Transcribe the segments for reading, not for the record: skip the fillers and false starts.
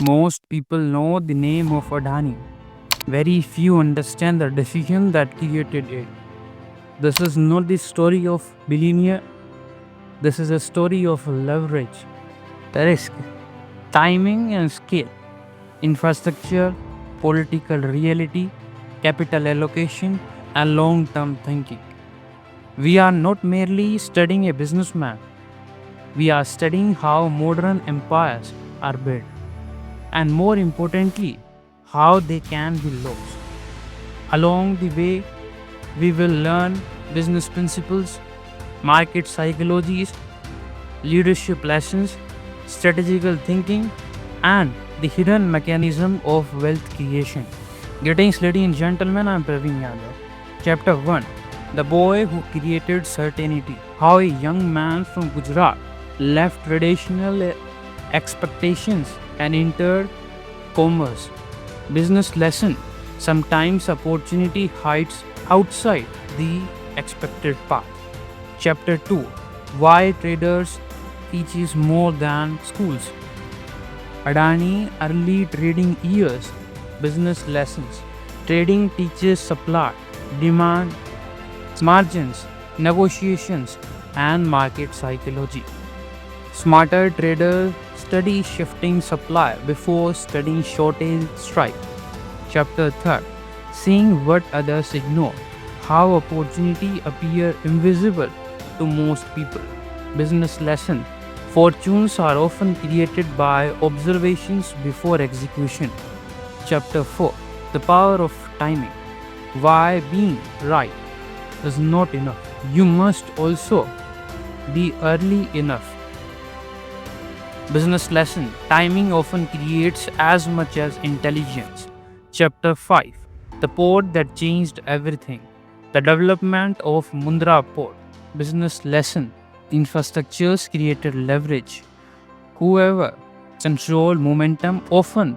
Most people know the name of Adani. Very few understand the decision that created it. This is not the story of billionaire. This is a story of leverage, risk, timing and scale, infrastructure, political reality, capital allocation, and long-term thinking. We are not merely studying a businessman. We are studying how modern empires are built, and more importantly, how they can be lost. Along the way, we will learn business principles, market psychologies, leadership lessons, strategical thinking, and the hidden mechanism of wealth creation. Greetings, ladies and gentlemen, I'm Praveen Yadav. Chapter 1: The Boy Who Created Certainty. How a young man from Gujarat left traditional expectations and entered commerce. Business lesson: sometimes opportunity hides outside the expected path. Chapter 2: Why traders teaches more than schools. Adani early trading years. Business lessons: trading teaches supply, demand, margins, negotiations, and market psychology. Smarter traders study shifting supply before studying shortage strike. Chapter 3: Seeing what others ignore. How opportunity appear invisible to most people. Business lesson: fortunes are often created by observations before execution. Chapter 4: The Power of Timing. Why being right is not enough. You must also be early enough. Business lesson: timing often creates as much as intelligence. Chapter 5: The Port That Changed Everything. The development of Mundra Port. Business lesson: infrastructures created leverage. Whoever controls momentum often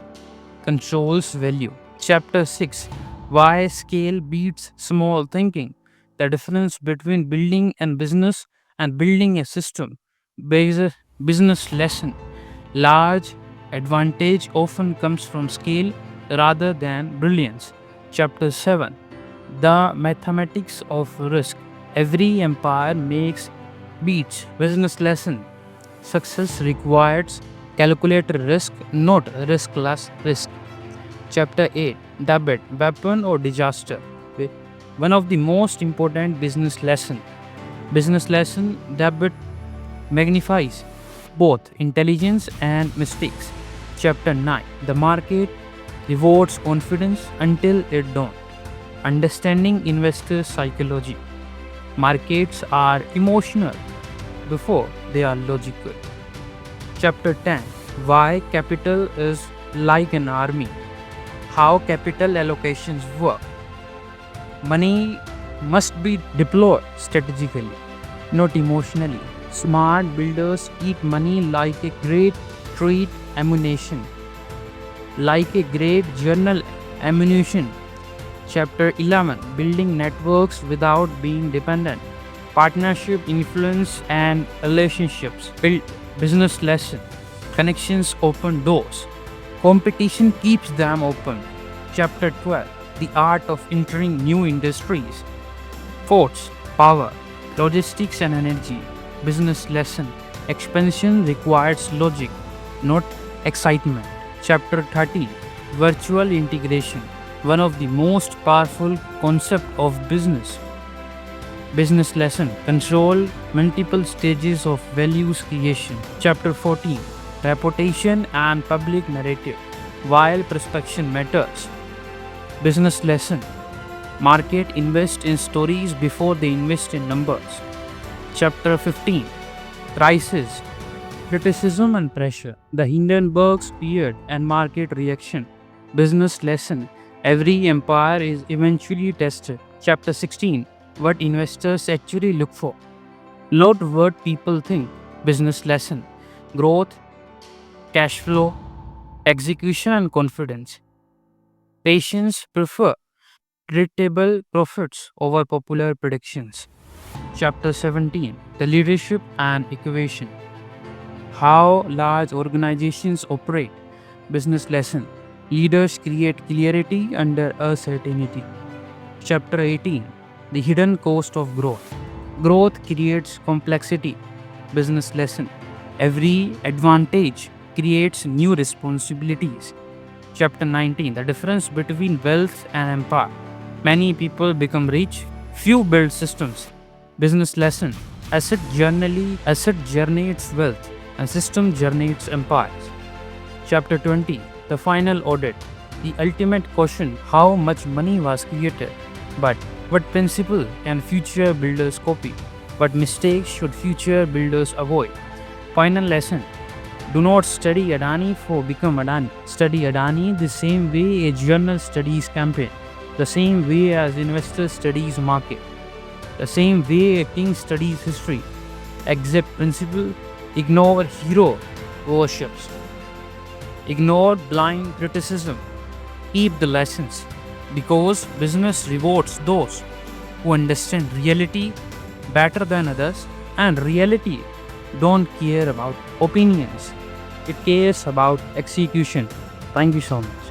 controls value. Chapter 6: Why Scale Beats Small Thinking. The difference between building and business and building a system. Business lesson: large advantage often comes from scale rather than brilliance. Chapter 7: The Mathematics of Risk. Every empire makes beats. Business lesson: success requires calculated risk, not riskless risk. Chapter 8: Debit, Weapon or Disaster. One of the most important business lesson. Business lesson: debit magnifies both intelligence and mistakes. Chapter 9: The Market rewards confidence until it don't. Understanding investor psychology. Markets are emotional before they are logical. Chapter 10: Why Capital is Like an Army. How capital allocations work. Money must be deployed strategically, not emotionally. Smart builders keep money like a great treat ammunition, like a great journal ammunition. Chapter 11: Building networks without being dependent. Partnership, influence, and relationships. Business lesson: connections open doors. Competition keeps them open. Chapter 12: The Art of Entering New Industries. Force, Power, Logistics, and Energy. Business lesson: expansion requires logic, not excitement. Chapter 13: Virtual Integration. One of the most powerful concepts of business. Business lesson: control multiple stages of values creation. Chapter 14: Reputation and public narrative. While prospection matters. Business lesson: market invest in stories before they invest in numbers. Chapter 15: Crisis, Criticism and Pressure. The Hindenburg's period and market reaction. Business lesson: every empire is eventually tested. Chapter 16: What investors actually look for, not what people think. Business lesson: growth, cash flow, execution, and confidence. Patients prefer predictable profits over popular predictions. Chapter 17: The Leadership and Equation. How large organizations operate. Business lesson. Leaders create clarity under uncertainty. Chapter 18. The hidden cost of growth. Growth creates complexity. Business lesson. Every advantage creates new responsibilities. Chapter 19. The difference between wealth and empire. Many people become rich, few build systems. Business lesson. Asset generates wealth and system generates empires. Chapter 20. The final audit. The ultimate question: how much money was created? But what principle can future builders copy? What mistakes should future builders avoid? Final lesson: do not study Adani for become Adani. Study Adani the same way a journal studies campaign, the same way as investor studies market, the same way a king studies history. Accept principle, ignore hero worships. Ignore blind criticism. Keep the lessons. Because business rewards those who understand reality better than others, and reality don't care about opinions. It cares about execution. Thank you so much.